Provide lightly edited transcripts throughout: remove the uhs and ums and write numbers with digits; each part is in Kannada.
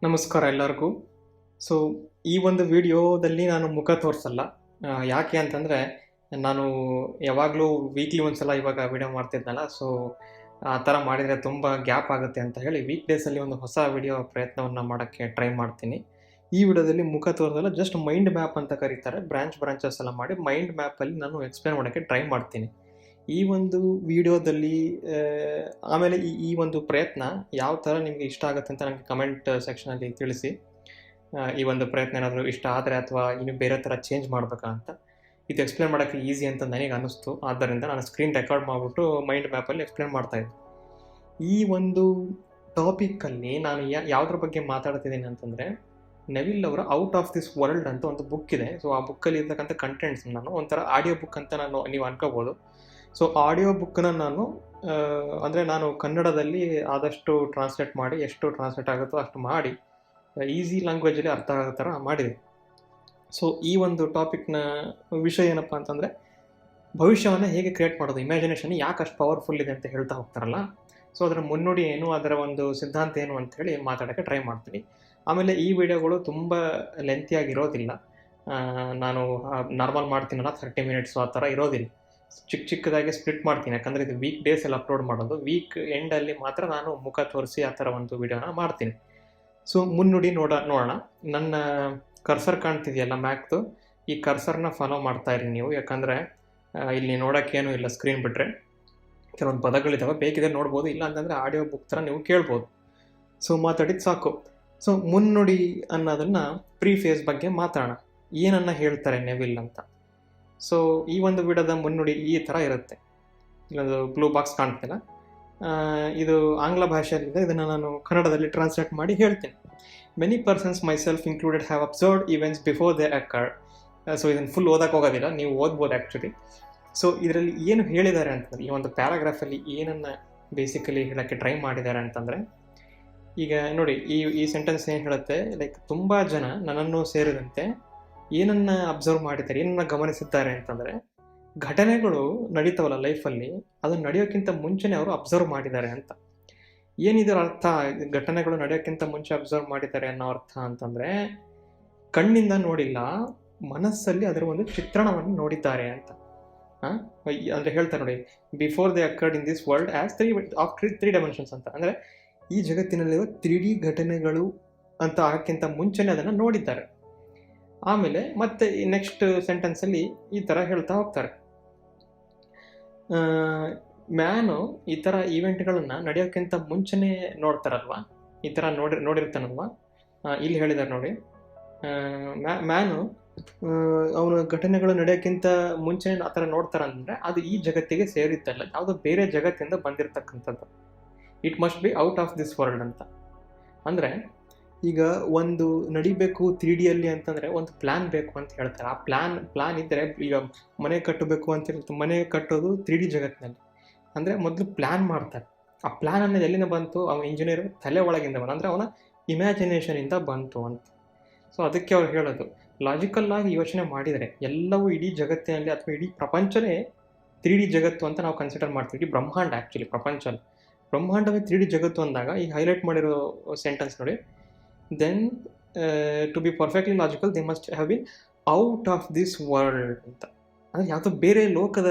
ನಮಸ್ಕಾರ ಎಲ್ಲರಿಗೂ. ಸೊ ಈ ಒಂದು ವಿಡಿಯೋದಲ್ಲಿ ನಾನು ಮುಖ ತೋರಿಸಲ್ಲ. ಯಾಕೆ ಅಂತಂದರೆ ನಾನು ಯಾವಾಗಲೂ ವೀಕ್ಲಿ ಒಂದ್ಸಲ ಇವಾಗ ವಿಡಿಯೋ ಮಾಡ್ತಿದ್ನಲ್ಲ. ಸೊ ಆ ಥರ ಮಾಡಿದರೆ ತುಂಬ ಗ್ಯಾಪ್ ಆಗುತ್ತೆ ಅಂತ ಹೇಳಿ ವೀಕ್ ಡೇಸಲ್ಲಿ ಒಂದು ಹೊಸ ವಿಡಿಯೋ ಪ್ರಯತ್ನವನ್ನು ಮಾಡೋಕ್ಕೆ ಟ್ರೈ ಮಾಡ್ತೀನಿ. ಈ ವಿಡಿಯೋದಲ್ಲಿ ಮುಖ ತೋರಿಸಲ್ಲ, ಜಸ್ಟ್ ಮೈಂಡ್ ಮ್ಯಾಪ್ ಅಂತ ಕರೀತಾರೆ. ಬ್ರಾಂಚಸ್ ಎಲ್ಲ ಮಾಡಿ ಮೈಂಡ್ ಮ್ಯಾಪಲ್ಲಿ ನಾನು ಎಕ್ಸ್ಪ್ಲೇನ್ ಮಾಡೋಕ್ಕೆ ಟ್ರೈ ಮಾಡ್ತೀನಿ ಈ ಒಂದು ವಿಡಿಯೋದಲ್ಲಿ. ಆಮೇಲೆ ಈ ಒಂದು ಪ್ರಯತ್ನ ಯಾವ ಥರ ನಿಮಗೆ ಇಷ್ಟ ಆಗುತ್ತೆ ಅಂತ ನನಗೆ ಕಮೆಂಟ್ ಸೆಕ್ಷನಲ್ಲಿ ತಿಳಿಸಿ. ಈ ಒಂದು ಪ್ರಯತ್ನ ಏನಾದರೂ ಇಷ್ಟ ಆದರೆ ಅಥವಾ ಇನ್ನು ಬೇರೆ ಥರ ಚೇಂಜ್ ಮಾಡಬೇಕಾ ಅಂತ. ಇದು ಎಕ್ಸ್ಪ್ಲೇನ್ ಮಾಡೋಕ್ಕೆ ಈಸಿ ಅಂತ ನನಗೆ ಅನ್ನಿಸ್ತು. ಆದ್ದರಿಂದ ನಾನು ಸ್ಕ್ರೀನ್ ರೆಕಾರ್ಡ್ ಮಾಡಿಬಿಟ್ಟು ಮೈಂಡ್ ಮ್ಯಾಪಲ್ಲಿ ಎಕ್ಸ್ಪ್ಲೇನ್ ಮಾಡ್ತಾಯಿದ್ದೆ. ಈ ಒಂದು ಟಾಪಿಕ್ಕಲ್ಲಿ ನಾನು ಯಾವುದ್ರ ಬಗ್ಗೆ ಮಾತಾಡ್ತಿದ್ದೀನಿ ಅಂತಂದರೆ, ನೆವಿಲ್ ಅವರ ಔಟ್ ಆಫ್ ದಿಸ್ ವರ್ಲ್ಡ್ ಅಂತ ಒಂದು ಬುಕ್ ಇದೆ. ಸೊ ಆ ಬುಕ್ಕಲ್ಲಿ ಇರ್ತಕ್ಕಂಥ ಕಂಟೆಂಟ್ಸ್ ನಾನು ಒಂಥರ ಆಡಿಯೋ ಬುಕ್ ಅಂತ ನೀವು ಅನ್ಕೋಬೋದು. ಸೊ ಆಡಿಯೋ ಬುಕ್ಕನ್ನ ನಾನು ಕನ್ನಡದಲ್ಲಿ ಆದಷ್ಟು ಟ್ರಾನ್ಸ್ಲೇಟ್ ಮಾಡಿ, ಎಷ್ಟು ಟ್ರಾನ್ಸ್ಲೇಟ್ ಆಗುತ್ತೋ ಅಷ್ಟು ಮಾಡಿ ಈಸಿ ಲ್ಯಾಂಗ್ವೇಜಲ್ಲಿ ಅರ್ಥ ಆಗೋ ಥರ ಮಾಡಿದೆ. ಸೊ ಈ ಒಂದು ಟಾಪಿಕ್ನ ವಿಷಯ ಏನಪ್ಪ ಅಂತಂದರೆ, ಭವಿಷ್ಯವನ್ನು ಹೇಗೆ ಕ್ರಿಯೇಟ್ ಮಾಡೋದು, ಇಮ್ಯಾಜಿನೇಷನ್ ಯಾಕೆ ಅಷ್ಟು ಪವರ್ಫುಲ್ ಇದೆ ಅಂತ ಹೇಳ್ತಾ ಹೋಗ್ತಾರಲ್ಲ. ಸೊ ಅದರ ಮುನ್ನುಡಿ ಏನು, ಅದರ ಒಂದು ಸಿದ್ಧಾಂತ ಏನು ಅಂಥೇಳಿ ಮಾತಾಡೋಕ್ಕೆ ಟ್ರೈ ಮಾಡ್ತೀನಿ. ಆಮೇಲೆ ಈ ವಿಡಿಯೋಗಳು ತುಂಬ ಲೆಂತಿಯಾಗಿರೋದಿಲ್ಲ. ನಾನು ನಾರ್ಮಲ್ ಮಾಡ್ತೀನಲ್ಲ 30 ಮಿನಿಟ್ಸು ಆ ಥರ ಇರೋದಿಲ್ಲ. ಚಿಕ್ಕದಾಗಿ ಸ್ಪ್ಲಿಟ್ ಮಾಡ್ತೀನಿ, ಯಾಕಂದರೆ ಇದು ವೀಕ್ ಡೇಸಲ್ಲಿ ಅಪ್ಲೋಡ್ ಮಾಡೋದು. ವೀಕ್ ಎಂಡಲ್ಲಿ ಮಾತ್ರ ನಾನು ಮುಖ ತೋರಿಸಿ ಆ ಥರ ಒಂದು ವಿಡಿಯೋನ ಮಾಡ್ತೀನಿ. ಸೊ ಮುನ್ನುಡಿ ನೋಡೋಣ. ನನ್ನ ಕರ್ಸರ್ ಕಾಣ್ತಿದೆಯಲ್ಲ ಮ್ಯಾಕ್ದು, ಈ ಕರ್ಸರ್ನ ಫಾಲೋ ಮಾಡ್ತಾ ಇರಿ ನೀವು. ಯಾಕಂದರೆ ಇಲ್ಲಿ ನೋಡೋಕ್ಕೇನೂ ಇಲ್ಲ ಸ್ಕ್ರೀನ್ ಬಿಟ್ಟರೆ. ಕೆಲವೊಂದು ಪದಗಳಿದ್ದಾವೆ, ಬೇಕಿದೆ ನೋಡ್ಬೋದು, ಇಲ್ಲ ಅಂತಂದರೆ ಆಡಿಯೋ ಬುಕ್ ಥರ ನೀವು ಕೇಳ್ಬೋದು. ಸೊ ಮಾತಾಡಿದ್ದು ಸಾಕು. ಸೊ ಮುನ್ನುಡಿ ಅನ್ನೋದನ್ನು ಪ್ರೀಫೇಸ್ ಬಗ್ಗೆ ಮಾತಾಡೋಣ. ಏನನ್ನ ಹೇಳ್ತಾರೆ ನೆವಿಲ್ ಅಂತ. ಸೊ ಈ ಒಂದು ವಿಡಿಯೋದ ಮುನ್ನುಡಿ ಈ ಥರ ಇರುತ್ತೆ. ಇಲ್ಲೊಂದು ಬ್ಲೂ ಬಾಕ್ಸ್ ಕಾಣ್ತಿಲ್ಲ, ಇದು ಆಂಗ್ಲ ಭಾಷೆಯಲ್ಲಿದೆ. ಇದನ್ನು ನಾನು ಕನ್ನಡದಲ್ಲಿ ಟ್ರಾನ್ಸ್ಲೇಟ್ ಮಾಡಿ ಹೇಳ್ತೀನಿ. Many persons my self included have observed events before they occurred. So ಇದನ್ನು ಫುಲ್ ಓದಕ್ಕೆ ಹೋಗೋದಿಲ್ಲ, ನೀವು ಓದ್ಬೋದು ಆ್ಯಕ್ಚುಲಿ. ಸೊ ಇದರಲ್ಲಿ ಏನು ಹೇಳಿದ್ದಾರೆ ಅಂತಂದರೆ, ಈ ಒಂದು ಪ್ಯಾರಾಗ್ರಾಫಲ್ಲಿ ಏನನ್ನು ಬೇಸಿಕಲಿ ಹೇಳೋಕ್ಕೆ ಟ್ರೈ ಮಾಡಿದ್ದಾರೆ ಅಂತಂದರೆ, ಈಗ ನೋಡಿ ಈ ಸೆಂಟೆನ್ಸ್ ಏನು ಹೇಳುತ್ತೆ, ಲೈಕ್ ತುಂಬ ಜನ ನನ್ನನ್ನು ಸೇರಿದಂತೆ ಏನನ್ನು ಅಬ್ಸರ್ವ್ ಮಾಡಿದ್ದಾರೆ, ಏನನ್ನು ಗಮನಿಸಿದ್ದಾರೆ ಅಂತಂದರೆ, ಘಟನೆಗಳು ನಡೀತಾವಲ್ಲ ಲೈಫಲ್ಲಿ, ಅದನ್ನು ನಡೆಯೋಕ್ಕಿಂತ ಮುಂಚೆನೇ ಅವರು ಅಬ್ಸರ್ವ್ ಮಾಡಿದ್ದಾರೆ ಅಂತ. ಏನಿದರ ಅರ್ಥ? ಘಟನೆಗಳು ನಡೆಯೋಕ್ಕಿಂತ ಮುಂಚೆ ಅಬ್ಸರ್ವ್ ಮಾಡಿದ್ದಾರೆ ಅನ್ನೋ ಅರ್ಥ ಅಂತಂದರೆ, ಕಣ್ಣಿಂದ ನೋಡಿಲ್ಲ, ಮನಸ್ಸಲ್ಲಿ ಅದರ ಒಂದು ಚಿತ್ರಣವನ್ನು ನೋಡಿದ್ದಾರೆ ಅಂತ. ಅಂದರೆ ಹೇಳ್ತಾರೆ ನೋಡಿ, before they occurred in this world as three dimensions ಅಂತ. ಅಂದರೆ ಈ ಜಗತ್ತಿನಲ್ಲಿರುವ 3D ಘಟನೆಗಳು ಅಂತ ಆಗಕ್ಕಿಂತ ಮುಂಚೆನೇ ಅದನ್ನು ನೋಡಿದ್ದಾರೆ. ಆಮೇಲೆ ಮತ್ತೆ ಈ ನೆಕ್ಸ್ಟ್ ಸೆಂಟೆನ್ಸಲ್ಲಿ ಈ ಥರ ಹೇಳ್ತಾ ಹೋಗ್ತಾರೆ, ಮ್ಯಾನು ಈ ಥರ ಈವೆಂಟ್ಗಳನ್ನು ನಡೆಯೋಕ್ಕಿಂತ ಮುಂಚೆನೇ ನೋಡ್ತಾರಲ್ವ, ಈ ಥರ ನೋಡಿರ್ತಾನಲ್ವ. ಇಲ್ಲಿ ಹೇಳಿದ್ದಾರೆ ನೋಡಿ, ಮ್ಯಾನು ಅವನು ಘಟನೆಗಳು ನಡೆಯೋಕ್ಕಿಂತ ಮುಂಚೆ ಆ ಥರ ನೋಡ್ತಾರಂದರೆ ಅದು ಈ ಜಗತ್ತಿಗೆ ಸೇರಿದ್ದಲ್ಲ, ಯಾವುದೋ ಬೇರೆ ಜಗತ್ತಿಂದ ಬಂದಿರತಕ್ಕಂಥದ್ದು. It must be out of this world ಅಂತ. ಅಂದರೆ ಈಗ ಒಂದು ನಡಿಬೇಕು 3Dಯಲ್ಲಿ ಅಂತಂದರೆ ಒಂದು ಪ್ಲ್ಯಾನ್ ಬೇಕು ಅಂತ ಹೇಳ್ತಾರೆ. ಆ ಪ್ಲ್ಯಾನ್ ಇದ್ದರೆ, ಈಗ ಮನೆ ಕಟ್ಟಬೇಕು ಅಂತ ಇರುತ್ತೆ, ಮನೆ ಕಟ್ಟೋದು 3D ಜಗತ್ತಿನಲ್ಲಿ. ಅಂದರೆ ಮೊದಲು ಪ್ಲ್ಯಾನ್ ಮಾಡ್ತಾರೆ. ಆ ಪ್ಲ್ಯಾನ್ ಅನ್ನೋದು ಎಲ್ಲಿಂದ ಬಂತು? ಅವನ ಇಂಜಿನಿಯರ್ ತಲೆ ಒಳಗಿಂದ ಬಂತು, ಅಂದರೆ ಅವನ ಇಮ್ಯಾಜಿನೇಷನಿಂದ ಬಂತು ಅಂತ. ಸೊ ಅದಕ್ಕೆ ಅವ್ರು ಹೇಳೋದು, ಲಾಜಿಕಲ್ಲಾಗಿ ಯೋಚನೆ ಮಾಡಿದರೆ ಎಲ್ಲವೂ ಇಡೀ ಜಗತ್ತಿನಲ್ಲಿ ಅಥವಾ ಇಡೀ ಪ್ರಪಂಚನೇ 3D ಜಗತ್ತು ಅಂತ ನಾವು ಕನ್ಸಿಡರ್ ಮಾಡ್ತೀವಿ. ಇಡೀ ಬ್ರಹ್ಮಾಂಡ, ಆ್ಯಕ್ಚುಲಿ ಬ್ರಹ್ಮಾಂಡವೇ 3D ಜಗತ್ತು ಅಂದಾಗ, ಈ ಹೈಲೈಟ್ ಮಾಡಿರೋ ಸೆಂಟೆನ್ಸ್ ನೋಡಿ, then to be perfectly logical they must have been out of this world ಅಂತ. ಅಂದರೆ ಯಾವುದೋ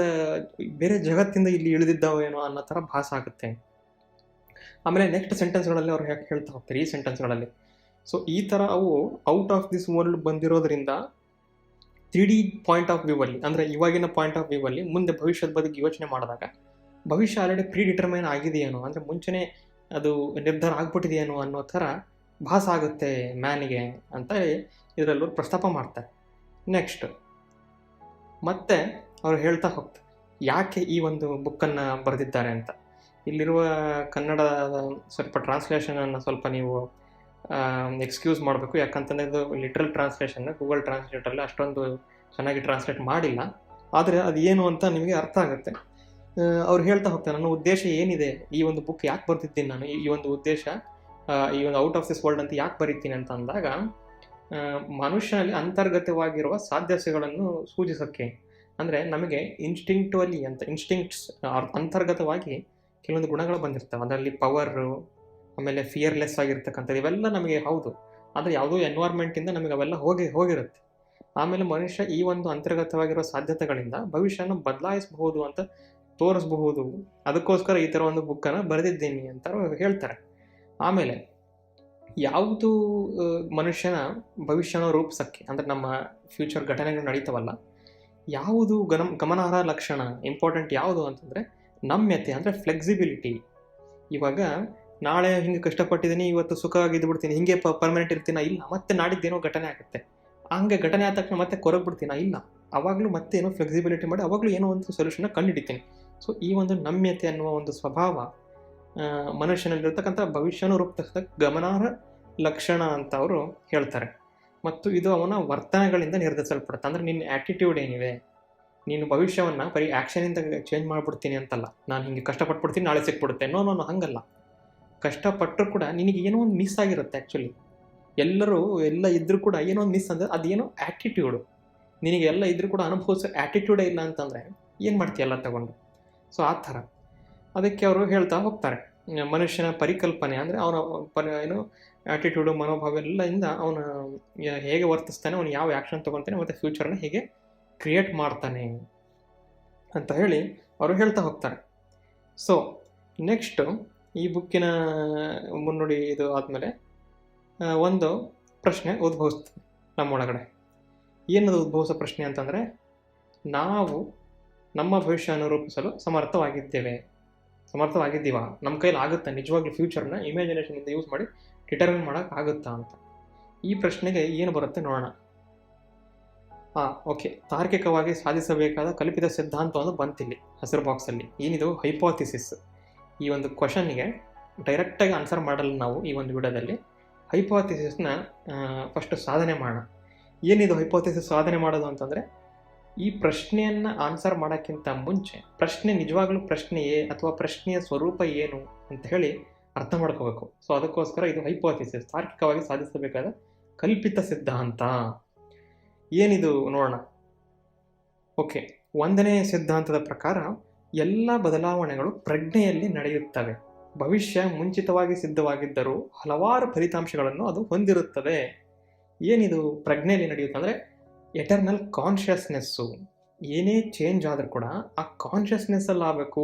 ಬೇರೆ ಜಗತ್ತಿಂದ ಇಲ್ಲಿ ಇಳಿದಿದ್ದಾವೇನೋ ಅನ್ನೋ ಥರ ಭಾಸ ಆಗುತ್ತೆ. ಆಮೇಲೆ ನೆಕ್ಸ್ಟ್ ಸೆಂಟೆನ್ಸ್ಗಳಲ್ಲಿ ಅವ್ರು ಹೇಳ್ತಾ ಹೋಗ್ತಾರೆ ಈ ಸೆಂಟೆನ್ಸ್ಗಳಲ್ಲಿ. ಸೊ ಈ ಥರ ಅವು ಔಟ್ ಆಫ್ ದಿಸ್ ವರ್ಲ್ಡ್ ಬಂದಿರೋದ್ರಿಂದ 3D ಪಾಯಿಂಟ್ ಆಫ್ ವ್ಯೂವಲ್ಲಿ, ಅಂದರೆ ಇವಾಗಿನ ಪಾಯಿಂಟ್ ಆಫ್ ವ್ಯೂವಲ್ಲಿ ಮುಂದೆ ಭವಿಷ್ಯದ ಬಗ್ಗೆ ಯೋಚನೆ ಮಾಡಿದಾಗ, ಭವಿಷ್ಯ ಆಲ್ರೆಡಿ ಪ್ರೀಡಿಟರ್ಮೈನ್ ಆಗಿದೆಯೇನೋ, ಅಂದರೆ ಮುಂಚೆನೇ ಅದು ನಿರ್ಧಾರ ಆಗ್ಬಿಟ್ಟಿದೆಯೇನೋ ಅನ್ನೋ ಥರ ಭಾಸ ಆಗುತ್ತೆ ಮ್ಯಾನಿಗೆ ಅಂತ ಇದರಲ್ಲೂ ಪ್ರಸ್ತಾಪ ಮಾಡ್ತಾರೆ. ನೆಕ್ಸ್ಟ್ ಮತ್ತೆ ಅವರು ಹೇಳ್ತಾ ಹೋಗ್ತಾರೆ ಯಾಕೆ ಈ ಒಂದು ಬುಕ್ಕನ್ನು ಬರೆದಿದ್ದಾರೆ ಅಂತ. ಇಲ್ಲಿರುವ ಕನ್ನಡ ಸ್ವಲ್ಪ ಟ್ರಾನ್ಸ್ಲೇಷನನ್ನು ಸ್ವಲ್ಪ ನೀವು ಎಕ್ಸ್ಕ್ಯೂಸ್ ಮಾಡಬೇಕು, ಯಾಕಂತಂದರೆ ಇದು ಲಿಟ್ರಲ್ ಟ್ರಾನ್ಸ್ಲೇಷನ್, ಗೂಗಲ್ ಟ್ರಾನ್ಸ್ಲೇಟರಲ್ಲಿ ಅಷ್ಟೊಂದು ಚೆನ್ನಾಗಿ ಟ್ರಾನ್ಸ್ಲೇಟ್ ಮಾಡಿಲ್ಲ. ಆದರೆ ಅದು ಏನು ಅಂತ ನಿಮಗೆ ಅರ್ಥ ಆಗುತ್ತೆ. ಅವ್ರು ಹೇಳ್ತಾ ಹೋಗ್ತಾರೆ, ನನ್ನ ಉದ್ದೇಶ ಏನಿದೆ, ಈ ಒಂದು ಬುಕ್ ಯಾಕೆ ಬರ್ತಿದ್ದೀನಿ ನಾನು, ಈ ಒಂದು ಉದ್ದೇಶ, ಈ ಒಂದು ಔಟ್ ಆಫ್ ದಿಸ್ ವರ್ಲ್ಡ್ ಅಂತ ಯಾಕೆ ಬರೀತೀನಿ ಅಂತ ಅಂದಾಗ, ಮನುಷ್ಯನಲ್ಲಿ ಅಂತರ್ಗತವಾಗಿರುವ ಸಾಧ್ಯತೆಗಳನ್ನು ಸೂಚಿಸೋಕ್ಕೆ. ಅಂದರೆ ನಮಗೆ ಇನ್ಸ್ಟಿಂಕ್ಟ್ಸ್ ಅಂತರ್ಗತವಾಗಿ ಕೆಲವೊಂದು ಗುಣಗಳು ಬಂದಿರ್ತವೆ. ಅದರಲ್ಲಿ ಪವರು, ಆಮೇಲೆ ಫಿಯರ್ಲೆಸ್ ಆಗಿರ್ತಕ್ಕಂಥದ್ದು, ಇವೆಲ್ಲ ನಮಗೆ ಹೌದು. ಆದರೆ ಯಾವುದೋ ಎನ್ವೈರ್ಮೆಂಟಿಂದ ನಮಗೆ ಅವೆಲ್ಲ ಹೋಗಿರುತ್ತೆ. ಆಮೇಲೆ ಮನುಷ್ಯ ಈ ಒಂದು ಅಂತರ್ಗತವಾಗಿರೋ ಸಾಧ್ಯತೆಗಳಿಂದ ಭವಿಷ್ಯನ ಬದಲಾಯಿಸಬಹುದು ಅಂತ ತೋರಿಸಬಹುದು, ಅದಕ್ಕೋಸ್ಕರ ಈ ಥರ ಒಂದು ಬುಕ್ಕನ್ನು ಬರೆದಿದ್ದೀನಿ ಅಂತ ಹೇಳ್ತಾರೆ. ಆಮೇಲೆ ಯಾವುದು ಮನುಷ್ಯನ ಭವಿಷ್ಯನ ರೂಪಿಸೋಕ್ಕೆ, ಅಂದರೆ ನಮ್ಮ ಫ್ಯೂಚರ್ ಘಟನೆಗಳು ನಡೀತಾವಲ್ಲ, ಯಾವುದು ಗಮನಾರ್ಹ ಲಕ್ಷಣ ಇಂಪಾರ್ಟೆಂಟ್ ಯಾವುದು ಅಂತಂದರೆ ನಮ್ಯತೆ, ಅಂದರೆ ಫ್ಲೆಕ್ಸಿಬಿಲಿಟಿ. ಇವಾಗ ನಾಳೆ ಹಿಂಗೆ ಕಷ್ಟಪಟ್ಟಿದ್ದೀನಿ, ಇವತ್ತು ಸುಖವಾಗಿದ್ದು ಬಿಡ್ತೀನಿ, ಹಿಂಗೆ ಪರ್ಮನೆಂಟ್ ಇರ್ತೀನ? ಇಲ್ಲ. ಮತ್ತೆ ನಾಡಿದ್ದೇನೋ ಘಟನೆ ಆಗುತ್ತೆ, ಹಂಗೆ ಘಟನೆ ಆದ ತಕ್ಷಣ ಮತ್ತೆ ಕೊರಗ್ಬಿಡ್ತೀನ? ಇಲ್ಲ. ಅವಾಗಲೂ ಮತ್ತೆ ಏನೋ ಫ್ಲೆಕ್ಸಿಬಿಲಿಟಿ ಮಾಡಿ ಅವಾಗಲೂ ಏನೋ ಒಂದು ಸೊಲ್ಯೂಷನ್ನ ಕಂಡುಹಿಡಿತೀನಿ. ಸೊ ಈ ಒಂದು ನಮ್ಯತೆ ಅನ್ನುವ ಒಂದು ಸ್ವಭಾವ ಮನುಷ್ಯನಲ್ಲಿರ್ತಕ್ಕಂಥ ಭವಿಷ್ಯನೂ ರೂಪಿಸ್ತಕ್ಕ ಗಮನಾರ್ಹ ಲಕ್ಷಣ ಅಂತ ಅವರು ಹೇಳ್ತಾರೆ. ಮತ್ತು ಇದು ಅವನ ವರ್ತನೆಗಳಿಂದ ನಿರ್ಧರಿಸಲ್ಪಡುತ್ತೆ. ಅಂದರೆ ನಿನ್ನ ಆ್ಯಟಿಟ್ಯೂಡ್ ಏನಿದೆ, ನೀನು ಭವಿಷ್ಯವನ್ನು ಬರೀ ಆ್ಯಕ್ಷನಿಂದ ಚೇಂಜ್ ಮಾಡಿಬಿಡ್ತೀನಿ ಅಂತಲ್ಲ, ನಾನು ಹಿಂಗೆ ಕಷ್ಟಪಟ್ಬಿಡ್ತೀನಿ ನಾಳೆ ಸಿಕ್ಬಿಡುತ್ತೆ, ನೋ ಹಂಗಲ್ಲ. ಕಷ್ಟಪಟ್ಟರು ಕೂಡ ನಿನಗೆ ಏನೋ ಒಂದು ಮಿಸ್ ಆಗಿರುತ್ತೆ. ಆ್ಯಕ್ಚುಲಿ ಎಲ್ಲ ಇದ್ದರೂ ಕೂಡ ಏನೋ ಒಂದು ಮಿಸ್ ಅಂದರೆ ಅದೇನೋ ಆ್ಯಟಿಟ್ಯೂಡು. ನಿನಗೆ ಎಲ್ಲ ಇದ್ರೂ ಕೂಡ ಅನುಭವಿಸೋ ಆ್ಯಟಿಟ್ಯೂಡೇ ಇಲ್ಲ ಅಂತಂದರೆ ಏನು ಮಾಡ್ತೀಯ ಎಲ್ಲ ತಗೊಂಡು? ಸೊ ಆ ಥರ ಅದಕ್ಕೆ ಅವರು ಹೇಳ್ತಾ ಹೋಗ್ತಾರೆ, ಮನುಷ್ಯನ ಪರಿಕಲ್ಪನೆ ಅಂದರೆ ಅವನ ಏನು ಆ್ಯಟಿಟ್ಯೂಡು, ಮನೋಭಾವ ಎಲ್ಲದಿಂದ ಅವನು ಹೇಗೆ ವರ್ತಿಸ್ತಾನೆ, ಅವನು ಯಾವ ಆ್ಯಕ್ಷನ್ ತೊಗೊತಾನೆ, ಮತ್ತು ಫ್ಯೂಚರ್ನ ಹೇಗೆ ಕ್ರಿಯೇಟ್ ಮಾಡ್ತಾನೆ ಅಂತ ಹೇಳಿ ಅವರು ಹೇಳ್ತಾ ಹೋಗ್ತಾರೆ. ಸೊ ನೆಕ್ಸ್ಟು ಈ ಬುಕ್ಕಿನ ಮುನ್ನುಡಿ ಇದು ಆದಮೇಲೆ ಒಂದು ಪ್ರಶ್ನೆ ಉದ್ಭವಿಸ್ತದೆ ನಮ್ಮೊಳಗಡೆ. ಏನದು ಉದ್ಭವಿಸೋ ಪ್ರಶ್ನೆ ಅಂತಂದರೆ, ನಾವು ನಮ್ಮ ಭವಿಷ್ಯವನ್ನು ರೂಪಿಸಲು ಸಮರ್ಥವಾಗಿದ್ದೀವಾ? ನಮ್ಮ ಕೈಲಿ ಆಗುತ್ತಾ ನಿಜವಾಗ್ಲೂ ಫ್ಯೂಚರ್ನ ಇಮ್ಯಾಜಿನೇಷನಿಂದ ಯೂಸ್ ಮಾಡಿ ಡಿಟರ್ಮಿನ್ ಮಾಡೋಕ್ಕಾಗುತ್ತಾ ಅಂತ? ಈ ಪ್ರಶ್ನೆಗೆ ಏನು ಬರುತ್ತೆ ನೋಡೋಣ. ಓಕೆ, ತಾರ್ಕಿಕವಾಗಿ ಸಾಧಿಸಬೇಕಾದ ಕಲ್ಪಿತ ಸಿದ್ಧಾಂತ ಒಂದು ಬಂತಿಲ್ಲಿ ಹಸಿರು ಬಾಕ್ಸಲ್ಲಿ. ಏನಿದು? ಹೈಪೋಥಿಸಿಸ್. ಈ ಒಂದು ಕ್ವಶನ್ಗೆ ಡೈರೆಕ್ಟಾಗಿ ಆನ್ಸರ್ ಮಾಡಲ್ಲ ನಾವು ಈ ಒಂದು ವಿಡಿಯೋದಲ್ಲಿ. ಹೈಪೋಥಿಸಿಸ್ನ ಫಸ್ಟ್ ಸಾಧನೆ ಮಾಡೋಣ. ಏನಿದು ಹೈಪೋಥಿಸಿಸ್ ಸಾಧನೆ ಮಾಡೋದು ಅಂತಂದರೆ, ಈ ಪ್ರಶ್ನೆಯನ್ನು ಆನ್ಸರ್ ಮಾಡೋಕ್ಕಿಂತ ಮುಂಚೆ ಪ್ರಶ್ನೆ ನಿಜವಾಗ್ಲೂ ಪ್ರಶ್ನೆಯೇ ಅಥವಾ ಪ್ರಶ್ನೆಯ ಸ್ವರೂಪ ಏನು ಅಂತ ಹೇಳಿ ಅರ್ಥ ಮಾಡ್ಕೋಬೇಕು. ಸೊ ಅದಕ್ಕೋಸ್ಕರ ಇದು ಹೈಪೋಥಿಸಿಸ್, ತಾರ್ಕಿಕವಾಗಿ ಸಾಧಿಸಬೇಕಾದ ಕಲ್ಪಿತ ಸಿದ್ಧಾಂತ. ಏನಿದು ನೋಡೋಣ. ಓಕೆ, 1ನೇ ಸಿದ್ಧಾಂತದ ಪ್ರಕಾರ ಎಲ್ಲ ಬದಲಾವಣೆಗಳು ಪ್ರಜ್ಞೆಯಲ್ಲಿ ನಡೆಯುತ್ತವೆ. ಭವಿಷ್ಯ ಮುಂಚಿತವಾಗಿ ಸಿದ್ಧವಾಗಿದ್ದರೂ ಹಲವಾರು ಫಲಿತಾಂಶಗಳನ್ನು ಅದು ಹೊಂದಿರುತ್ತದೆ. ಏನಿದು ಪ್ರಜ್ಞೆಯಲ್ಲಿ ನಡೆಯುತ್ತೆ ಅಂದರೆ ಎಟರ್ನಲ್ ಕಾನ್ಷಿಯಸ್ನೆಸ್ಸು. ಏನೇ ಚೇಂಜ್ ಆದರೂ ಕೂಡ ಆ ಕಾನ್ಷಿಯಸ್ನೆಸ್ಸಲ್ಲಿ ಆಗಬೇಕು.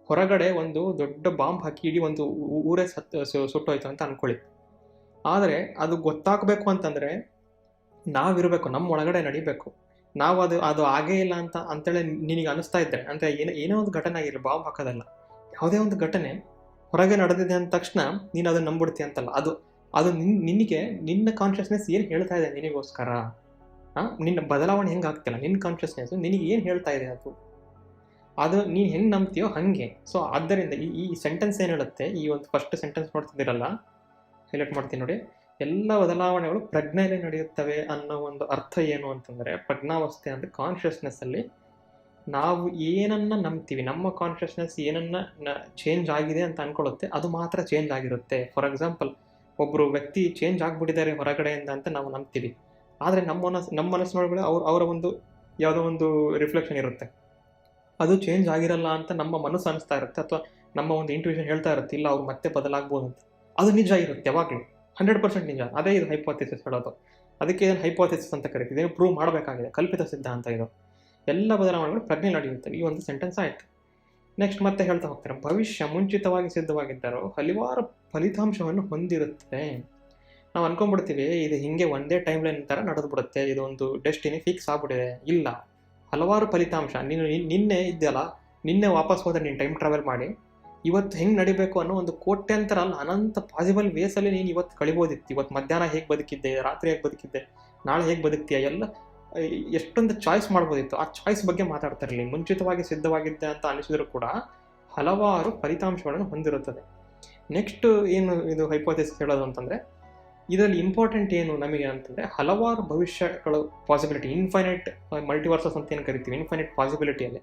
ಹೊರಗಡೆ ಒಂದು ದೊಡ್ಡ ಬಾಂಬ್ ಹಾಕಿ ಇಡೀ ಒಂದು ಊರೇ ಸುಟ್ಟೋಯ್ತು ಅಂತ ಅಂದ್ಕೊಳ್ಳಿ. ಆದರೆ ಅದು ಗೊತ್ತಾಗಬೇಕು ಅಂತಂದರೆ ನಾವಿರಬೇಕು, ನಮ್ಮ ಒಳಗಡೆ ನಡಿಬೇಕು. ನಾವು ಅದು ಆಗೇ ಇಲ್ಲ ಅಂತೇಳಿ ನಿನಗೆ ಅನಿಸ್ತಾ ಇದ್ದರೆ, ಅಂದರೆ ಏನೋ ಒಂದು ಘಟನೆ ಆಗಿರಲಿ, ಬಾಂಬ್ ಹಾಕೋದಲ್ಲ, ಯಾವುದೇ ಒಂದು ಘಟನೆ ಹೊರಗೆ ನಡೆದಿದೆ ಅಂದ ತಕ್ಷಣ ನೀನು ಅದನ್ನು ನಂಬಿಡ್ತೀಯ ಅಂತಲ್ಲ. ಅದು ನಿನಗೆ ನಿನ್ನ ಕಾನ್ಷಿಯಸ್ನೆಸ್ ಏನು ಹೇಳ್ತಾ ಇದೆ ನಿನಗೋಸ್ಕರ, ನಿನ್ನ ಬದಲಾವಣೆ ಹೆಂಗೆ ಆಗ್ತಿಲ್ಲ, ನಿನ್ನ ಕಾನ್ಷಿಯಸ್ನೆಸ್ ನಿನಗೆ ಏನು ಹೇಳ್ತಾ ಇದೆ ಅದು ನೀನು ಹೆಂಗೆ ನಂಬ್ತೀಯೋ ಹಾಗೆ. ಸೊ ಆದ್ದರಿಂದ ಈ ಸೆಂಟೆನ್ಸ್ ಏನು ಹೇಳುತ್ತೆ, ಈ ಒಂದು ಫಸ್ಟ್ ಸೆಂಟೆನ್ಸ್ ನೋಡ್ತಿದ್ದೀರಲ್ಲ, ಹೈಲೈಟ್ ಮಾಡ್ತೀನಿ ನೋಡಿ. ಎಲ್ಲ ಬದಲಾವಣೆಗಳು ಪ್ರಜ್ಞೆಯಲ್ಲಿ ನಡೆಯುತ್ತವೆ ಅನ್ನೋ ಒಂದು ಅರ್ಥ ಏನು ಅಂತಂದರೆ, ಪ್ರಜ್ಞಾವಸ್ಥೆ ಅಂದರೆ ಕಾನ್ಷಿಯಸ್ನೆಸ್ಸಲ್ಲಿ ನಾವು ಏನನ್ನು ನಂಬ್ತೀವಿ, ನಮ್ಮ ಕಾನ್ಷಿಯಸ್ನೆಸ್ ಏನನ್ನು ಚೇಂಜ್ ಆಗಿದೆ ಅಂತ ಅಂದ್ಕೊಳ್ಳುತ್ತೆ, ಅದು ಮಾತ್ರ ಚೇಂಜ್ ಆಗಿರುತ್ತೆ. ಫಾರ್ ಎಕ್ಸಾಂಪಲ್, ಒಬ್ಬರು ವ್ಯಕ್ತಿ ಚೇಂಜ್ ಆಗಿಬಿಟ್ಟಿದ್ದಾರೆ ಹೊರಗಡೆಯಿಂದ ಅಂತ ನಾವು ನಂಬ್ತೀವಿ. ಆದರೆ ನಮ್ಮ ಮನಸ್ಸಿನೊಳಗಡೆ ಅವರ ಒಂದು ಯಾವುದೋ ಒಂದು ರಿಫ್ಲೆಕ್ಷನ್ ಇರುತ್ತೆ, ಅದು ಚೇಂಜ್ ಆಗಿರಲ್ಲ ಅಂತ ನಮ್ಮ ಮನಸ್ಸು ಅನಿಸ್ತಾ ಇರುತ್ತೆ, ಅಥವಾ ನಮ್ಮ ಒಂದು ಇಂಟ್ಯೂಷನ್ ಹೇಳ್ತಾ ಇರುತ್ತೆ, ಇಲ್ಲ ಅವ್ರು ಮತ್ತೆ ಬದಲಾಗ್ಬೋದು ಅಂತ. ಅದು ನಿಜ ಇರುತ್ತೆ ಯಾವಾಗಲೂ, 100% ನಿಜ. ಅದೇ ಇದು ಹೈಪೋಥಿಸಿಸ್ ಹೇಳೋದು. ಅದಕ್ಕೆ ಇದನ್ನು ಹೈಪೋಥಿಸಿಸ್ ಅಂತ ಕರಿತೀವಿ. ಇದನ್ನು ಪ್ರೂವ್ ಮಾಡಬೇಕಾಗಿದೆ, ಕಲ್ಪಿತ ಸಿದ್ಧಾಂತ ಇದು. ಎಲ್ಲ ಬದಲಾವಣೆಗಳು ಪ್ರಜ್ಞೆ ನಡೆಯುತ್ತವೆ. ಈ ಒಂದು ಸೆಂಟೆನ್ಸ್ ಆಯಿತು. ನೆಕ್ಸ್ಟ್ ಮತ್ತೆ ಹೇಳ್ತಾ ಹೋಗ್ತಾರೆ, ಭವಿಷ್ಯ ಮುಂಚಿತವಾಗಿ ಸಿದ್ಧವಾಗಿದ್ದರೂ ಹಲವಾರು ಫಲಿತಾಂಶವನ್ನು ಹೊಂದಿರುತ್ತದೆ. ನಾವು ಅನ್ಕೊಂಡ್ಬಿಡ್ತೀವಿ ಇದು ಹಿಂಗೆ ಒಂದೇ ಟೈಮ್ ಲೈನ್ ಥರ ನಡೆದ್ಬಿಡುತ್ತೆ, ಇದು ಒಂದು ಡೆಸ್ಟಿನಿ ಫಿಕ್ಸ್ ಆಗ್ಬಿಟ್ಟಿದೆ. ಇಲ್ಲ, ಹಲವಾರು ಫಲಿತಾಂಶ. ನೀನು ನಿನ್ನೆ ಇದೆಯಲ್ಲ, ನಿನ್ನೆ ವಾಪಸ್ ಹೋದರೆ ನೀನು ಟೈಮ್ ಟ್ರಾವೆಲ್ ಮಾಡಿ ಇವತ್ತು ಹೆಂಗೆ ನಡಿಬೇಕು ಅನ್ನೋ ಒಂದು ಕೋಟ್ಯಂತರ ಅಲ್ಲ, ಅನಂತ ಪಾಸಿಬಲ್ ವೇಸಲ್ಲಿ ನೀನು ಇವತ್ತು ಕಳಿಬೋದಿತ್ತು. ಇವತ್ತು ಮಧ್ಯಾಹ್ನ ಹೇಗೆ ಬದುಕಿದ್ದೆ, ರಾತ್ರಿ ಹೇಗೆ ಬದುಕಿದ್ದೆ, ನಾಳೆ ಹೇಗೆ ಬದುಕ್ತೀಯ, ಎಲ್ಲ ಎಷ್ಟೊಂದು ಚಾಯ್ಸ್ ಮಾಡ್ಬೋದಿತ್ತು. ಆ ಚಾಯ್ಸ್ ಬಗ್ಗೆ ಮಾತಾಡ್ತಿರಲಿ. ಮುಂಚಿತವಾಗಿ ಸಿದ್ಧವಾಗಿದ್ದೆ ಅಂತ ಅನಿಸಿದ್ರು ಕೂಡ ಹಲವಾರು ಫಲಿತಾಂಶಗಳನ್ನು ಹೊಂದಿರುತ್ತದೆ. ನೆಕ್ಸ್ಟ್ ಏನು ಇದು ಹೈಪೋಥಿಸಿಸ್ ಹೇಳೋದು ಅಂತಂದರೆ, ಇದರಲ್ಲಿ ಇಂಪಾರ್ಟೆಂಟ್ ಏನು ನಮಗೆ ಅಂತಂದರೆ, ಹಲವಾರು ಭವಿಷ್ಯಗಳು ಪಾಸಿಬಿಲಿಟಿ, ಇನ್ಫೈನೈಟ್ ಮಲ್ಟಿವರ್ಸಸ್ ಅಂತ ಏನು ಕರಿತೀವಿ, ಇನ್ಫೈನೈಟ್ ಪಾಸಿಬಿಲಿಟಿಯಲ್ಲಿ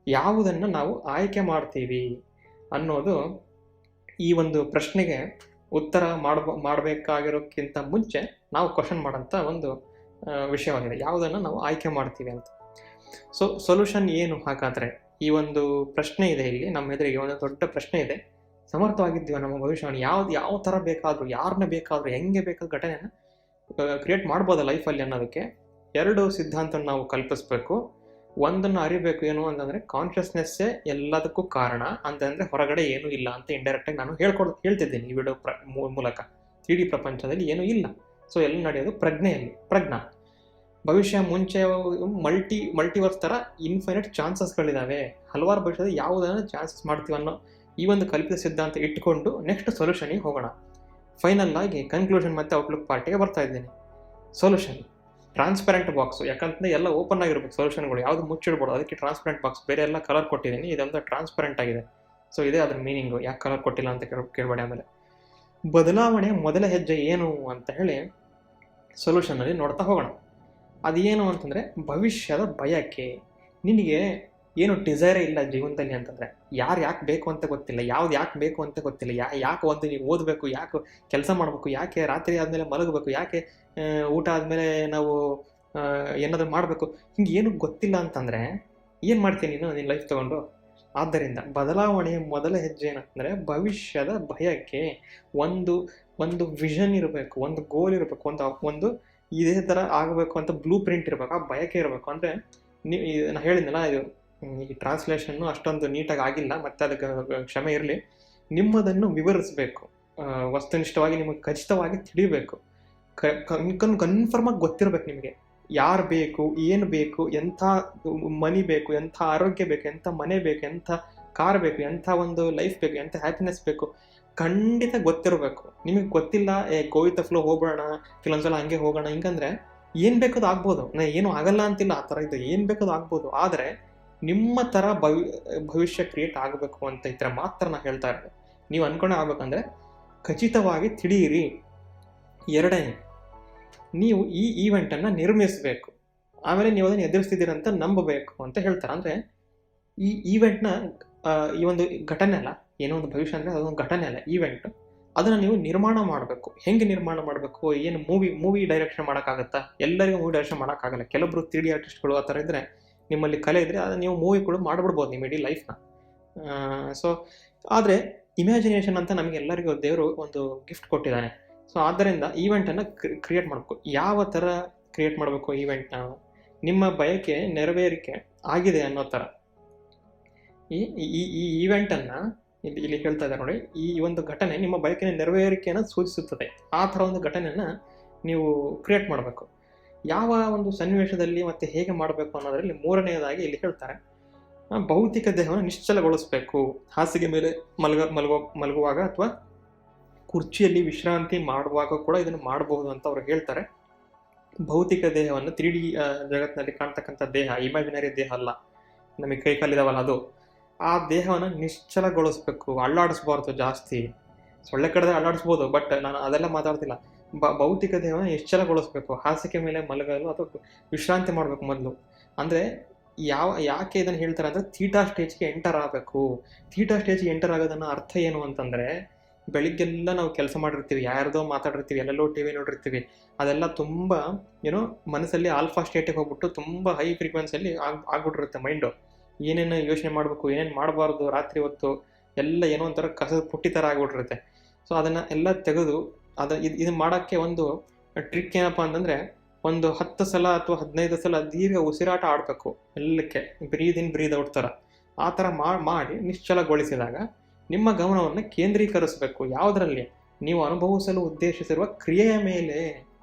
ಯಾವುದನ್ನು ನಾವು ಆಯ್ಕೆ ಮಾಡ್ತೀವಿ ಅನ್ನೋದು ಈ ಒಂದು ಪ್ರಶ್ನೆಗೆ ಉತ್ತರ ಮಾಡಬೇಕಾಗಿರೋಕ್ಕಿಂತ ಮುಂಚೆ ನಾವು ಕ್ವಶನ್ ಮಾಡೋಂಥ ಒಂದು ವಿಷಯವಾಗಿದೆ, ಯಾವುದನ್ನು ನಾವು ಆಯ್ಕೆ ಮಾಡ್ತೀವಿ ಅಂತ. ಸೊ ಸೊಲ್ಯೂಷನ್ ಏನು ಹಾಗಾದರೆ? ಈ ಒಂದು ಪ್ರಶ್ನೆ ಇದೆ ಇಲ್ಲಿ ನಮ್ಮ ಎದುರಿಗೆ, ಒಂದು ದೊಡ್ಡ ಪ್ರಶ್ನೆ ಇದೆ. ಸಮರ್ಥವಾಗಿದ್ದೀವ ನಮ್ಮ ಭವಿಷ್ಯವನ್ನು ಯಾವ ಥರ ಬೇಕಾದರೂ, ಯಾರನ್ನ ಬೇಕಾದರೂ, ಹೆಂಗೆ ಬೇಕಾದ್ರೂ ಘಟನೆಯನ್ನು ಕ್ರಿಯೇಟ್ ಮಾಡ್ಬೋದು ಲೈಫಲ್ಲಿ ಅನ್ನೋದಕ್ಕೆ 2 ಸಿದ್ಧಾಂತ ನಾವು ಕಲ್ಪಿಸ್ಬೇಕು. ಒಂದನ್ನು ಅರಿಬೇಕು, ಏನು ಅಂತಂದರೆ ಕಾನ್ಷಿಯಸ್ನೆಸ್ಸೇ ಎಲ್ಲದಕ್ಕೂ ಕಾರಣ ಅಂತಂದರೆ ಹೊರಗಡೆ ಏನೂ ಇಲ್ಲ ಅಂತ ಇಂಡೈರೆಕ್ಟಾಗಿ ನಾನು ಹೇಳ್ತಿದ್ದೀನಿ ಈ ವಿಡಿಯೋ ಮೂಲಕ. 3D ಪ್ರಪಂಚದಲ್ಲಿ ಏನೂ ಇಲ್ಲ. ಸೊ ಎಲ್ಲ ನಡೆಯೋದು ಪ್ರಜ್ಞಾ. ಭವಿಷ್ಯ ಮುಂಚೆ ಮಲ್ಟಿವರ್ಸ್ ಥರ ಇನ್ಫೈನೈಟ್ ಚಾನ್ಸಸ್ಗಳಿದ್ದಾವೆ. ಹಲವಾರು ಭವಿಷ್ಯದಲ್ಲಿ ಯಾವುದನ್ನು ಚಾನ್ಸಸ್ ಮಾಡ್ತೀವಿ ಅನ್ನೋ ಈ ಒಂದು ಕಲ್ಪಿತ ಸಿದ್ಧಾಂತ ಇಟ್ಕೊಂಡು ನೆಕ್ಸ್ಟ್ ಸೊಲ್ಯೂಷನಿಗೆ ಹೋಗೋಣ. ಫೈನಲ್ ಆಗಿ ಕನ್ಕ್ಲೂಷನ್ ಮತ್ತು ಔಟ್ಲುಕ್ ಪಾರ್ಟಿಗೆ ಬರ್ತಾ ಇದ್ದೀನಿ. ಸೊಲ್ಯೂಷನ್ ಟ್ರಾನ್ಸ್ಪರೆಂಟ್ ಬಾಕ್ಸು, ಯಾಕಂತಂದರೆ ಎಲ್ಲ ಓಪನ್ ಆಗಿರ್ಬೇಕು ಸೊಲ್ಯೂಷನ್ಗಳು, ಯಾವುದು ಮುಚ್ಚಿಡ್ಬೋದು. ಅದಕ್ಕೆ ಟ್ರಾನ್ಸ್ಪರೆಂಟ್ ಬಾಕ್ಸ್, ಬೇರೆ ಎಲ್ಲ ಕಲರ್ ಕೊಟ್ಟಿದ್ದೀನಿ, ಇದೆಲ್ಲ ಟ್ರಾನ್ಸ್ಪರೆಂಟ್ ಆಗಿದೆ. ಸೊ ಇದೇ ಅದ್ರ ಮೀನಿಂಗು, ಯಾಕೆ ಕಲರ್ ಕೊಟ್ಟಿಲ್ಲ ಅಂತ ಕೇಳಬೇಡಿ. ಆಮೇಲೆ ಬದಲಾವಣೆ ಮೊದಲ ಹೆಜ್ಜೆ ಏನು ಅಂತ ಹೇಳಿ ಸೊಲ್ಯೂಷನಲ್ಲಿ ನೋಡ್ತಾ ಹೋಗೋಣ. ಅದೇನು ಅಂತಂದರೆ ಭವಿಷ್ಯದ ಬಯಕೆ. ನಿನಗೆ ಏನು ಡಿಸೈರೇ ಇಲ್ಲ ಜೀವನದಲ್ಲಿ ಅಂತಂದರೆ, ಯಾಕೆ ಬೇಕು ಅಂತ ಗೊತ್ತಿಲ್ಲ, ಯಾಕೆ ಬೇಕು ಅಂತ ಗೊತ್ತಿಲ್ಲ, ಯಾಕೆ ಒಂದು ನೀವು ಓದಬೇಕು, ಯಾಕೆ ಕೆಲಸ ಮಾಡಬೇಕು, ಯಾಕೆ ರಾತ್ರಿ ಆದಮೇಲೆ ಮಲಗಬೇಕು, ಯಾಕೆ ಊಟ ಆದಮೇಲೆ ನಾವು ಏನಾದರೂ ಮಾಡಬೇಕು, ಹಿಂಗೆ ಏನು ಗೊತ್ತಿಲ್ಲ ಅಂತಂದರೆ ಏನು ಮಾಡ್ತೀನಿ ನಿನ್ನ ಲೈಫ್ ತೊಗೊಂಡು? ಆದ್ದರಿಂದ ಬದಲಾವಣೆಯ ಮೊದಲ ಹೆಜ್ಜೆ ಏನಂತಂದರೆ ಭವಿಷ್ಯದ ಬಯಕೆ. ಒಂದು ವಿಷನ್ ಇರಬೇಕು, ಒಂದು ಗೋಲ್ ಇರಬೇಕು, ಒಂದು ಇದೇ ಥರ ಆಗಬೇಕು ಅಂತ ಬ್ಲೂ ಪ್ರಿಂಟ್ ಇರಬೇಕು, ಆ ಬಯಕೆ ಇರಬೇಕು. ಅಂದರೆ ನಾನು ಹೇಳಿದ್ನಲ್ಲ, ಇದು ಈ ಟ್ರಾನ್ಸ್ಲೇಷನ್ನು ಅಷ್ಟೊಂದು ನೀಟಾಗಿ ಆಗಿಲ್ಲ, ಮತ್ತು ಅದಕ್ಕೆ ಕ್ಷಮೆ ಇರಲಿ. ನಿಮ್ಮದನ್ನು ವಿವರಿಸಬೇಕು, ವಸ್ತುನಿಷ್ಠವಾಗಿ ನಿಮಗೆ ಖಚಿತವಾಗಿ ತಿಳಿಬೇಕು, ಕನ್ಫರ್ಮಾಗಿ ಗೊತ್ತಿರಬೇಕು ನಿಮಗೆ ಯಾರು ಬೇಕು, ಏನು ಬೇಕು, ಎಂಥ ಮನಿ ಬೇಕು, ಎಂಥ ಆರೋಗ್ಯ ಬೇಕು, ಎಂಥ ಮನೆ ಬೇಕು, ಎಂಥ ಕಾರ್ ಬೇಕು, ಎಂಥ ಒಂದು ಲೈಫ್ ಬೇಕು, ಎಂಥ ಹ್ಯಾಪಿನೆಸ್ ಬೇಕು, ಖಂಡಿತ ಗೊತ್ತಿರಬೇಕು. ನಿಮಗೆ ಗೊತ್ತಿಲ್ಲ, ಗೋ ವಿತ್ ದ ಫ್ಲೋ ಹೋಗೋಣ, ಕೆಲವೊಂದ್ಸಲ ಹಂಗೆ ಹೋಗೋಣ, ಹಿಂಗಂದ್ರೆ ಏನು ಬೇಕದು ಆಗ್ಬೋದು. ಏನೂ ಆಗಲ್ಲ ಅಂತಿಲ್ಲ, ಆ ಥರ ಇದು ಏನು ಬೇಕದು ಆಗ್ಬೋದು. ಆದರೆ ನಿಮ್ಮ ಥರ ಭವಿಷ್ಯ ಕ್ರಿಯೇಟ್ ಆಗಬೇಕು ಅಂತ ಇದ್ರೆ ಮಾತ್ರ ನಾನು ಹೇಳ್ತಾ ಇರೋದು. ನೀವು ಅಂದ್ಕೊಂಡೆ ಆಗ್ಬೇಕಂದ್ರೆ ಖಚಿತವಾಗಿ ತಿಳಿಯಿರಿ. 2ನೇ, ನೀವು ಈ ಈವೆಂಟನ್ನು ನಿರ್ಮಿಸಬೇಕು, ಆಮೇಲೆ ನೀವು ಅದನ್ನು ಎದುರಿಸ್ತಿದ್ದೀರಂತ ನಂಬಬೇಕು ಅಂತ ಹೇಳ್ತಾರೆ. ಅಂದರೆ ಈ ಈವೆಂಟ್ನ, ಈ ಒಂದು ಘಟನೆ ಅಲ್ಲ, ಏನೋ ಒಂದು ಭವಿಷ್ಯ ಅಂದರೆ ಅದೊಂದು ಘಟನೆ ಅಲ್ಲ, ಈವೆಂಟ್. ಅದನ್ನು ನೀವು ನಿರ್ಮಾಣ ಮಾಡಬೇಕು. ಹೆಂಗೆ ನಿರ್ಮಾಣ ಮಾಡಬೇಕು? ಏನು ಮೂವಿ ಡೈರೆಕ್ಷನ್ ಮಾಡೋಕ್ಕಾಗತ್ತಾ? ಎಲ್ಲರಿಗೂ ಮೂವಿ ಡೈರೆಕ್ಷನ್ ಮಾಡೋಕ್ಕಾಗಲ್ಲ. ಕೆಲವೊಬ್ರು 3D ಆರ್ಟಿಸ್ಟ್ಗಳು ಆ ಥರ ಇದ್ದರೆ, ನಿಮ್ಮಲ್ಲಿ ಕಲೆ ಇದ್ದರೆ ಅದು ನೀವು ಮೂವಿಗಳು ಮಾಡಿಬಿಡ್ಬೋದು ನಿಮ್ಮ ಇಡೀ ಲೈಫ್ನ. ಸೊ ಆದರೆ ಇಮ್ಯಾಜಿನೇಷನ್ ಅಂತ ನಮಗೆಲ್ಲರಿಗೂ ದೇವರು ಒಂದು ಗಿಫ್ಟ್ ಕೊಟ್ಟಿದ್ದಾನೆ. ಸೊ ಆದ್ದರಿಂದ ಈವೆಂಟನ್ನು ಕ್ರಿಯೇಟ್ ಮಾಡಬೇಕು. ಯಾವ ಥರ ಕ್ರಿಯೇಟ್ ಮಾಡಬೇಕು ಈವೆಂಟ್ನ? ನಿಮ್ಮ ಬಯಕೆ ನೆರವೇರಿಕೆ ಆಗಿದೆ ಅನ್ನೋ ಥರ ಈ ಈವೆಂಟನ್ನು ಇಲ್ಲಿ ಹೇಳ್ತಾ ಇದ್ದಾರೆ ನೋಡಿ. ಈ ಒಂದು ಘಟನೆ ನಿಮ್ಮ ಬಯಕೆ ನೆರವೇರಿಕೆಯನ್ನು ಸೂಚಿಸುತ್ತದೆ. ಆ ಥರ ಒಂದು ಘಟನೆಯನ್ನು ನೀವು ಕ್ರಿಯೇಟ್ ಮಾಡಬೇಕು. ಯಾವ ಒಂದು ಸನ್ನಿವೇಶದಲ್ಲಿ ಮತ್ತು ಹೇಗೆ ಮಾಡಬೇಕು ಅನ್ನೋದರಲ್ಲಿ 3ನೇದಾಗಿ ಇಲ್ಲಿ ಹೇಳ್ತಾರೆ, ಭೌತಿಕ ದೇಹವನ್ನು ನಿಶ್ಚಲಗೊಳಿಸಬೇಕು. ಹಾಸಿಗೆ ಮೇಲೆ ಮಲಗುವಾಗ ಅಥವಾ ಕುರ್ಚಿಯಲ್ಲಿ ವಿಶ್ರಾಂತಿ ಮಾಡುವಾಗ ಕೂಡ ಇದನ್ನು ಮಾಡಬಹುದು ಅಂತ ಅವರು ಹೇಳ್ತಾರೆ. ಭೌತಿಕ ದೇಹವನ್ನು 3D ಜಗತ್ತಿನಲ್ಲಿ ಕಾಣ್ತಕ್ಕಂಥ ದೇಹ, ಇಮ್ಯಾಜಿನರಿ ದೇಹ ಅಲ್ಲ, ನಮಗೆ ಕೈ ಕಾಲಿದಾವಲ್ಲ ಅದು. ಆ ದೇಹವನ್ನು ನಿಶ್ಚಲಗೊಳಿಸ್ಬೇಕು, ಅಳ್ಳಾಡಿಸ್ಬಾರ್ದು ಜಾಸ್ತಿ. ಸೊಳ್ಳೆ ಕಡದೆ ಅಳ್ಳಾಡಿಸ್ಬೋದು, ಬಟ್ ನಾನು ಅದೆಲ್ಲ ಮಾತಾಡ್ತಿಲ್ಲ. ಭೌತಿಕ ದೇಹವನ್ನು ನಿಶ್ಚಲಗೊಳಿಸ್ಬೇಕು. ಹಾಸಿಗೆ ಮೇಲೆ ಮಲಗಲು ಅಥವಾ ವಿಶ್ರಾಂತಿ ಮಾಡಬೇಕು ಮೊದಲು. ಅಂದರೆ ಯಾಕೆ ಇದನ್ನು ಹೇಳ್ತಾರೆ ಅಂದರೆ ಥೀಟಾ ಸ್ಟೇಜ್ಗೆ ಎಂಟರ್ ಆಗಬೇಕು. ಥೀಟಾ ಸ್ಟೇಜ್ಗೆ ಎಂಟರ್ ಆಗೋದನ್ನು ಅರ್ಥ ಏನು ಅಂತಂದರೆ, ಬೆಳಿಗ್ಗೆಲ್ಲ ನಾವು ಕೆಲಸ ಮಾಡಿರ್ತೀವಿ, ಯಾರ್ದೋ ಮಾತಾಡಿರ್ತೀವಿ, ಎಲ್ಲೆಲ್ಲೋ TV ನೋಡಿರ್ತೀವಿ, ಅದೆಲ್ಲ ತುಂಬ ಏನೋ ಮನಸ್ಸಲ್ಲಿ ಆಲ್ಫಾ ಸ್ಟೇಟಿಗೆ ಹೋಗ್ಬಿಟ್ಟು ತುಂಬ ಹೈ ಫ್ರೀಕ್ವೆನ್ಸಿಯಲ್ಲಿ ಆಗ್ಬಿಟ್ಟಿರುತ್ತೆ ಮೈಂಡು. ಏನೇನು ಯೋಚನೆ ಮಾಡಬೇಕು, ಏನೇನು ಮಾಡಬಾರ್ದು, ರಾತ್ರಿ ಹೊತ್ತು ಎಲ್ಲ ಏನೋ ಒಂಥರ ಕಸದ ಪುಟ್ಟಿ ಥರ ಆಗ್ಬಿಟ್ಟಿರುತ್ತೆ. ಸೊ ಅದನ್ನು ಎಲ್ಲ ತೆಗೆದು ಇದು ಮಾಡೋಕ್ಕೆ ಒಂದು ಟ್ರಿಕ್ ಏನಪ್ಪ ಅಂತಂದರೆ, ಒಂದು 10 ಸಲ ಅಥವಾ 15 ಸಲ ದೀರ್ಘ ಉಸಿರಾಟ ಆಡಬೇಕು, ಎಲ್ಲಕ್ಕೆ ಬ್ರೀದ್ ಇನ್ ಬ್ರೀದ್ ಔಟ್ ಥರ. ಆ ಥರ ಮಾಡಿ ನಿಶ್ಚಲಗೊಳಿಸಿದಾಗ ನಿಮ್ಮ ಗಮನವನ್ನು ಕೇಂದ್ರೀಕರಿಸಬೇಕು. ಯಾವುದರಲ್ಲಿ? ನೀವು ಅನುಭವಿಸಲು ಉದ್ದೇಶಿಸಿರುವ ಕ್ರಿಯೆಯ ಮೇಲೆ.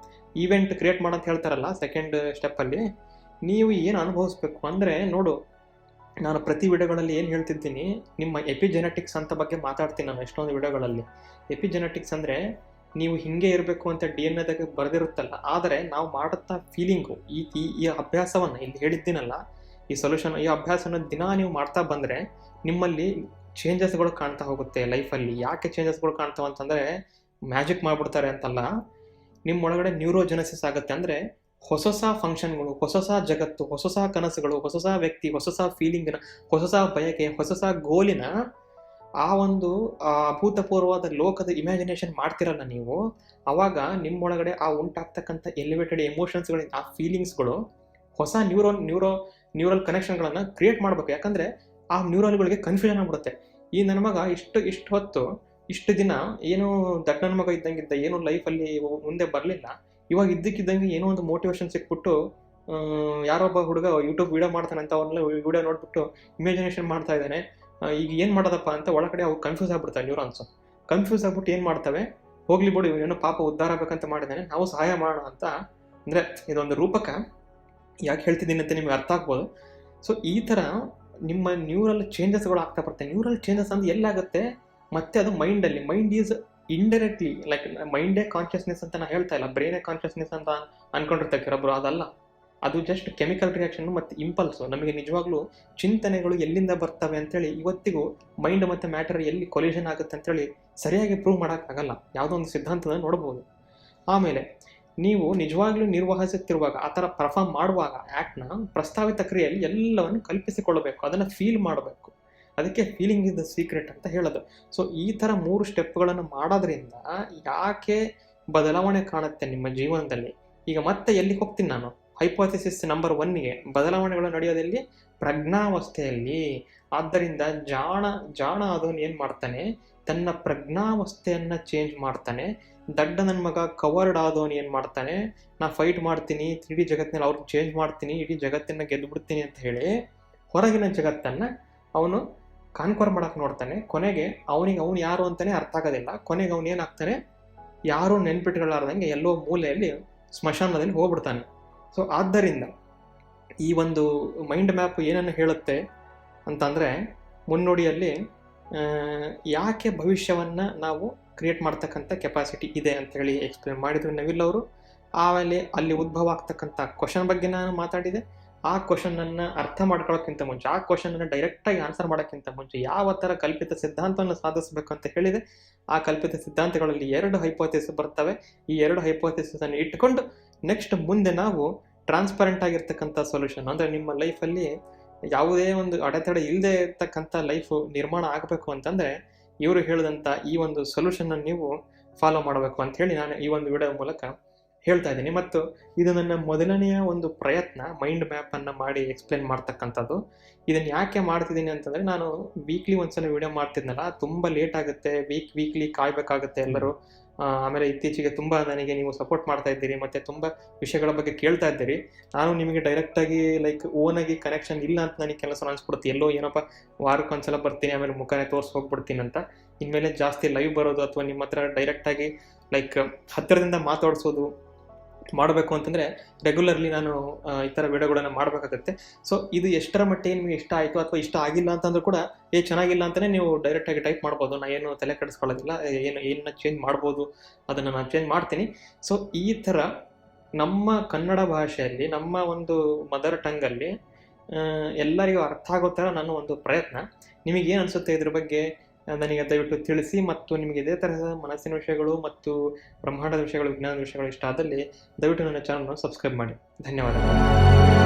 ಈವೆಂಟ್ ಕ್ರಿಯೇಟ್ ಮಾಡೋಂತ ಹೇಳ್ತಾರಲ್ಲ ಸೆಕೆಂಡ್ ಸ್ಟೆಪ್ಪಲ್ಲಿ, ನೀವು ಏನು ಅನುಭವಿಸ್ಬೇಕು ಅಂದರೆ, ನೋಡು, ನಾನು ಪ್ರತಿ ವಿಡಿಯೋಗಳಲ್ಲಿ ಏನು ಹೇಳ್ತಿದ್ದೀನಿ, ನಿಮ್ಮ ಎಪಿಜೆನೆಟಿಕ್ಸ್ ಅಂತ ಬಗ್ಗೆ ಮಾತಾಡ್ತೀನಿ ನಾನು ಎಷ್ಟೊಂದು ವಿಡಿಯೋಗಳಲ್ಲಿ. ಎಪಿಜೆನೆಟಿಕ್ಸ್ ಅಂದರೆ ನೀವು ಹಿಂಗೆ ಇರಬೇಕು ಅಂತ DNA ಬರೆದಿರುತ್ತಲ್ಲ, ಆದರೆ ನಾವು ಮಾಡುತ್ತಾ ಫೀಲಿಂಗು, ಈ ಅಭ್ಯಾಸವನ್ನು ಇಲ್ಲಿ ಹೇಳಿದ್ದೀನಲ್ಲ, ಈ ಸೊಲ್ಯೂಷನ್, ಈ ಅಭ್ಯಾಸನ ದಿನ ನೀವು ಮಾಡ್ತಾ ಬಂದರೆ ನಿಮ್ಮಲ್ಲಿ ಚೇಂಜಸ್ಗಳು ಕಾಣ್ತಾ ಹೋಗುತ್ತೆ ಲೈಫಲ್ಲಿ. ಯಾಕೆ ಚೇಂಜಸ್ಗಳು ಕಾಣ್ತಾವೆ ಅಂತಂದರೆ, ಮ್ಯಾಜಿಕ್ ಮಾಡಿಬಿಡ್ತಾರೆ ಅಂತಲ್ಲ, ನಿಮ್ಮೊಳಗಡೆ ನ್ಯೂರೋಜೆನೆಸಿಸ್ ಆಗುತ್ತೆ. ಅಂದರೆ ಹೊಸ ಫಂಕ್ಷನ್ಗಳು, ಹೊಸ ಜಗತ್ತು, ಹೊಸ ಕನಸುಗಳು, ಹೊಸ ವ್ಯಕ್ತಿ, ಹೊಸ ಫೀಲಿಂಗಿನ, ಹೊಸ ಬಯಕೆ, ಹೊಸ ಗೋಲಿನ ಆ ಒಂದು ಅಭೂತಪೂರ್ವವಾದ ಲೋಕದ ಇಮ್ಯಾಜಿನೇಷನ್ ಮಾಡ್ತಿರಲ್ಲ ನೀವು, ಆವಾಗ ನಿಮ್ಮೊಳಗಡೆ ಆ ಉಂಟಾಗ್ತಕ್ಕಂಥ ಎಲಿವೇಟೆಡ್ ಎಮೋಷನ್ಸ್ಗಳು, ಆ ಫೀಲಿಂಗ್ಸ್ಗಳು ಹೊಸ ನ್ಯೂರಲ್ ಕನೆಕ್ಷನ್ಗಳನ್ನು ಕ್ರಿಯೇಟ್ ಮಾಡಬೇಕು. ಯಾಕಂದರೆ ಆ ನ್ಯೂರಾನ್ಗಳಿಗೆ ಕನ್ಫ್ಯೂಷನ್ ಆಗ್ಬಿಡುತ್ತೆ. ಈ ನನ್ನ ಮಗ ಇಷ್ಟು ಹೊತ್ತು ಇಷ್ಟು ದಿನ ಏನೋ ದಡ್ಡ ನನ್ನ ಮಗ ಇದ್ದಂಗಿದ್ದ, ಏನೋ ಲೈಫಲ್ಲಿ ಮುಂದೆ ಬರಲಿಲ್ಲ, ಇವಾಗ ಇದ್ದಕ್ಕಿದ್ದಂಗೆ ಏನೋ ಒಂದು ಮೋಟಿವೇಶನ್ ಸಿಕ್ಬಿಟ್ಟು ಯಾರೊಬ್ಬ ಹುಡುಗ ಯೂಟ್ಯೂಬ್ ವೀಡಿಯೋ ಮಾಡ್ತಾನೆ ಅಂತ ಅವ್ರನ್ನೆಲ್ಲ ವೀಡಿಯೋ ನೋಡ್ಬಿಟ್ಟು ಇಮ್ಯಾಜಿನೇಷನ್ ಮಾಡ್ತಾ ಇದ್ದಾನೆ. ಈಗ ಏನು ಮಾಡೋದಪ್ಪ ಅಂತ ಒಳಗಡೆ ಅವು ಕನ್ಫ್ಯೂಸ್ ಆಗ್ಬಿಡ್ತಾವೆ ನ್ಯೂರಾನ್ಸು. ಕನ್ಫ್ಯೂಸ್ ಆಗ್ಬಿಟ್ಟು ಏನು ಮಾಡ್ತವೆ, ಹೋಗ್ಲಿ ಬಿಡು ಇವನೇನೋ ಪಾಪ ಉದ್ಧಾರ ಆಗ್ಬೇಕಂತ ಮಾಡಿದ್ದಾನೆ, ನಾವು ಸಹಾಯ ಮಾಡೋಣ ಅಂತ. ಅಂದರೆ ಇದೊಂದು ರೂಪಕ, ಯಾಕೆ ಹೇಳ್ತಿದ್ದೀನಿ ಅಂತ ನಿಮ್ಗೆ ಅರ್ಥ ಆಗ್ಬೋದು. ಸೊ ಈ ಥರ ನಿಮ್ಮ ನ್ಯೂರಲ್ ಚೇಂಜಸ್ಗಳು ಆಗ್ತಾ ಬರ್ತವೆ. ನ್ಯೂರಲ್ ಚೇಂಜಸ್ ಅಂದ್ರೆ ಎಲ್ಲಾಗುತ್ತೆ, ಮತ್ತೆ ಅದು ಮೈಂಡಲ್ಲಿ. ಮೈಂಡ್ ಈಸ್ ಇಂಡೈರೆಕ್ಟ್ಲಿ ಲೈಕ್ ಮೈಂಡೇ ಕಾನ್ಷಿಯಸ್ನೆಸ್ ಅಂತ ನಾನು ಹೇಳ್ತಾ ಇಲ್ಲ, ಬ್ರೈನೇ ಕಾನ್ಷಿಯಸ್ನೆಸ್ ಅಂತ ಅನ್ಕೊಂಡಿರ್ತಾರೆ ಕೆಲವೊಬ್ರು. ಅದಲ್ಲ, ಅದು ಜಸ್ಟ್ ಕೆಮಿಕಲ್ ರಿಯಾಕ್ಷನ್ ಮತ್ತು ಇಂಪಲ್ಸು. ನಮಗೆ ನಿಜವಾಗ್ಲೂ ಚಿಂತನೆಗಳು ಎಲ್ಲಿಂದ ಬರ್ತವೆ ಅಂತೇಳಿ ಇವತ್ತಿಗೂ ಮೈಂಡ್ ಮತ್ತು ಮ್ಯಾಟರ್ ಎಲ್ಲಿ ಕೊಲಿಷನ್ ಆಗುತ್ತೆ ಅಂತೇಳಿ ಸರಿಯಾಗಿ ಪ್ರೂವ್ ಮಾಡೋಕ್ಕಾಗಲ್ಲ. ಯಾವುದೋ ಒಂದು ಸಿದ್ಧಾಂತದಲ್ಲಿ ನೋಡ್ಬೋದು. ಆಮೇಲೆ ನೀವು ನಿಜವಾಗ್ಲೂ ನಿರ್ವಹಿಸುತ್ತಿರುವಾಗ, ಆ ಥರ ಪರ್ಫಾರ್ಮ್ ಮಾಡುವಾಗ ಆ್ಯಕ್ಟ್ನ ಪ್ರಸ್ತಾವಿತ ಕ್ರಿಯೆಯಲ್ಲಿ ಎಲ್ಲವನ್ನು ಕಲ್ಪಿಸಿಕೊಳ್ಳಬೇಕು, ಅದನ್ನು ಫೀಲ್ ಮಾಡಬೇಕು. ಅದಕ್ಕೆ ಫೀಲಿಂಗ್ ಇಸ್ ದ ಸೀಕ್ರೆಟ್ ಅಂತ ಹೇಳೋದು. ಸೊ ಈ ಥರ 3 ಸ್ಟೆಪ್ಗಳನ್ನು ಮಾಡೋದ್ರಿಂದ ಯಾಕೆ ಬದಲಾವಣೆ ಕಾಣುತ್ತೆ ನಿಮ್ಮ ಜೀವನದಲ್ಲಿ. ಈಗ ಮತ್ತೆ ಎಲ್ಲಿಗೆ ಹೋಗ್ತೀನಿ ನಾನು, ಹೈಪೋಥಿಸಿಸ್ ನಂಬರ್ 1ಗೆ. ಬದಲಾವಣೆಗಳು ನಡೆಯೋದಲ್ಲಿ ಪ್ರಜ್ಞಾವಸ್ಥೆಯಲ್ಲಿ. ಆದ್ದರಿಂದ ಜಾಣ ಅದನ್ನು ಏನು ಮಾಡ್ತಾನೆ, ತನ್ನ ಪ್ರಜ್ಞಾವಸ್ಥೆಯನ್ನು ಚೇಂಜ್ ಮಾಡ್ತಾನೆ. ದಡ್ಡ ನನ್ನ ಮಗ ಕವರ್ಡ್ ಆದವನು ಏನು ಮಾಡ್ತಾನೆ, ನಾ ಫೈಟ್ ಮಾಡ್ತೀನಿ, 3D ಜಗತ್ತಿನಲ್ಲಿ ಅವ್ರಿಗೆ ಚೇಂಜ್ ಮಾಡ್ತೀನಿ, ಇಡೀ ಜಗತ್ತನ್ನು ಗೆದ್ದುಬಿಡ್ತೀನಿ ಅಂತ ಹೇಳಿ ಹೊರಗಿನ ಜಗತ್ತನ್ನು ಅವನು ಕಾನ್ಕ್ವರ್ ಮಾಡೋಕೆ ನೋಡ್ತಾನೆ. ಕೊನೆಗೆ ಅವನು ಯಾರು ಅಂತಲೇ ಅರ್ಥ ಆಗೋದಿಲ್ಲ. ಕೊನೆಗೆ ಅವನು ಏನಾಗ್ತಾನೆ, ಯಾರೂ ನೆನ್ಪಿಟ್ಕೊಳ್ಳಾರ್ದಂಗೆ ಎಲ್ಲೋ ಮೂಲೆಯಲ್ಲಿ ಸ್ಮಶಾನದಲ್ಲಿ ಹೋಗ್ಬಿಡ್ತಾನೆ. ಸೊ ಆದ್ದರಿಂದ ಈ ಒಂದು ಮೈಂಡ್ ಮ್ಯಾಪ್ ಏನನ್ನು ಹೇಳುತ್ತೆ ಅಂತಂದರೆ, ಮುನ್ನುಡಿಯಲ್ಲಿ ಯಾಕೆ ಭವಿಷ್ಯವನ್ನು ನಾವು ಕ್ರಿಯೇಟ್ ಮಾಡ್ತಕ್ಕಂಥ ಕೆಪಾಸಿಟಿ ಇದೆ ಅಂತೇಳಿ ಎಕ್ಸ್ಪ್ಲೇನ್ ಮಾಡಿದ್ರು ನವಿಲ್ ಅವರು. ಆಮೇಲೆ ಅಲ್ಲಿ ಉದ್ಭವ ಆಗ್ತಕ್ಕಂಥ ಕ್ವಶನ್ ಬಗ್ಗೆ ನಾನು ಮಾತಾಡಿದೆ. ಆ ಕ್ವಶನನ್ನು ಅರ್ಥ ಮಾಡ್ಕೊಳ್ಳೋಕ್ಕಿಂತ ಮುಂಚೆ, ಆ ಕ್ವಶನನ್ನು ಡೈರೆಕ್ಟಾಗಿ ಆನ್ಸರ್ ಮಾಡೋಕ್ಕಿಂತ ಮುಂಚೆ ಯಾವ ಥರ ಕಲ್ಪಿತ ಸಿದ್ಧಾಂತವನ್ನು ಸಾಧಿಸಬೇಕು ಅಂತ ಹೇಳಿದೆ. ಆ ಕಲ್ಪಿತ ಸಿದ್ಧಾಂತಗಳಲ್ಲಿ 2 ಹೈಪೋಥೆಸಿಸ್ ಬರ್ತವೆ. ಈ 2 ಹೈಪೋಥೆಸಿಸನ್ನು ಇಟ್ಕೊಂಡು ನೆಕ್ಸ್ಟ್ ಮುಂದೆ ನಾವು ಟ್ರಾನ್ಸ್ಪರೆಂಟ್ ಆಗಿರ್ತಕ್ಕಂಥ ಸೊಲ್ಯೂಷನ್, ಅಂದರೆ ನಿಮ್ಮ ಲೈಫಲ್ಲಿ ಯಾವುದೇ ಒಂದು ಅಡೆತಡೆ ಇಲ್ಲದೆ ಇರ್ತಕ್ಕಂಥ ಲೈಫು ನಿರ್ಮಾಣ ಆಗಬೇಕು ಅಂತಂದರೆ ಇವರು ಹೇಳಿದಂಥ ಈ ಒಂದು ಸೊಲ್ಯೂಷನನ್ನು ನೀವು ಫಾಲೋ ಮಾಡಬೇಕು ಅಂತ ಹೇಳಿ ನಾನು ಈ ಒಂದು ವಿಡಿಯೋ ಮೂಲಕ ಹೇಳ್ತಾ ಇದ್ದೀನಿ. ಮತ್ತು ಇದು ನನ್ನ ಮೊದಲನೆಯ ಒಂದು ಪ್ರಯತ್ನ, ಮೈಂಡ್ ಮ್ಯಾಪನ್ನು ಮಾಡಿ ಎಕ್ಸ್ಪ್ಲೇನ್ ಮಾಡ್ತಕ್ಕಂಥದ್ದು. ಇದನ್ನು ಯಾಕೆ ಮಾಡ್ತಿದ್ದೀನಿ ಅಂತಂದರೆ, ನಾನು ವೀಕ್ಲಿ ಒಂದ್ಸಲ ವಿಡಿಯೋ ಮಾಡ್ತಿದ್ನಲ್ಲ, ತುಂಬ ಲೇಟ್ ಆಗುತ್ತೆ, ವೀಕ್ಲಿ ಕಾಯಬೇಕಾಗುತ್ತೆ ಎಲ್ಲರೂ. ಆಮೇಲೆ ಇತ್ತೀಚೆಗೆ ತುಂಬ ನನಗೆ ನೀವು ಸಪೋರ್ಟ್ ಮಾಡ್ತಾ ಇದ್ದೀರಿ, ಮತ್ತು ತುಂಬ ವಿಷಯಗಳ ಬಗ್ಗೆ ಕೇಳ್ತಾ ಇದ್ದೀರಿ. ನಾನು ನಿಮಗೆ ಡೈರೆಕ್ಟಾಗಿ ಲೈಕ್ ಓನಾಗಿ ಕನೆಕ್ಷನ್ ಇಲ್ಲ ಅಂತ ನನಗೆ ಕೆಲಸ ಅನಿಸ್ಬಿಡುತ್ತೆ. ಎಲ್ಲೋ ಏನಪ್ಪ ವಾರಕ್ಕೊಂದ್ಸಲ ಬರ್ತೀನಿ, ಆಮೇಲೆ ಮುಖನೇ ತೋರಿಸಿ ಹೋಗ್ಬಿಡ್ತೀನಿ ಅಂತ. ಇನ್ಮೇಲೆ ಜಾಸ್ತಿ ಲೈವ್ ಬರೋದು ಅಥವಾ ನಿಮ್ಮ ಹತ್ರ ಡೈರೆಕ್ಟಾಗಿ ಲೈಕ್ ಹತ್ತಿರದಿಂದ ಮಾತಾಡಿಸೋದು ಮಾಡಬೇಕು ಅಂತಂದರೆ ರೆಗ್ಯುಲರ್ಲಿ ನಾನು ಈ ಥರ ವಿಡಿಯೋಗಳನ್ನು ಮಾಡಬೇಕಾಗುತ್ತೆ. ಸೊ ಇದು ಎಷ್ಟರ ಮಟ್ಟಿಗೆ ನಿಮಗೆ ಇಷ್ಟ ಆಯಿತು ಅಥವಾ ಇಷ್ಟ ಆಗಿಲ್ಲ ಅಂತಂದ್ರೂ ಕೂಡ ಚೆನ್ನಾಗಿಲ್ಲ ಅಂತಲೇ ನೀವು ಡೈರೆಕ್ಟಾಗಿ ಟೈಪ್ ಮಾಡ್ಬೋದು. ನಾನು ಏನು ತಲೆ ಕೆಡಿಸ್ಕೊಳ್ಳೋದಿಲ್ಲ. ಏನನ್ನ ಚೇಂಜ್ ಮಾಡ್ಬೋದು ಅದನ್ನು ನಾನು ಚೇಂಜ್ ಮಾಡ್ತೀನಿ. ಸೊ ಈ ಥರ ನಮ್ಮ ಕನ್ನಡ ಭಾಷೆಯಲ್ಲಿ, ನಮ್ಮ ಒಂದು ಮದರ್ ಟಂಗಲ್ಲಿ ಎಲ್ಲರಿಗೂ ಅರ್ಥ ಆಗೋ ಥರ ನನ್ನ ಒಂದು ಪ್ರಯತ್ನ. ನಿಮಗೇನು ಅನಿಸುತ್ತೆ ಇದ್ರ ಬಗ್ಗೆ ನನಗೆ ದಯವಿಟ್ಟು ತಿಳಿಸಿ. ಮತ್ತು ನಿಮಗೆ ಇದೇ ತರಹದ ಮನಸ್ಸಿನ ವಿಷಯಗಳು ಮತ್ತು ಬ್ರಹ್ಮಾಂಡದ ವಿಷಯಗಳು, ವಿಜ್ಞಾನದ ವಿಷಯಗಳು ಇಷ್ಟ ಆದಲ್ಲಿ ದಯವಿಟ್ಟು ನನ್ನ ಚಾನಲ್ನ ಸಬ್ಸ್ಕ್ರೈಬ್ ಮಾಡಿ. ಧನ್ಯವಾದಗಳು.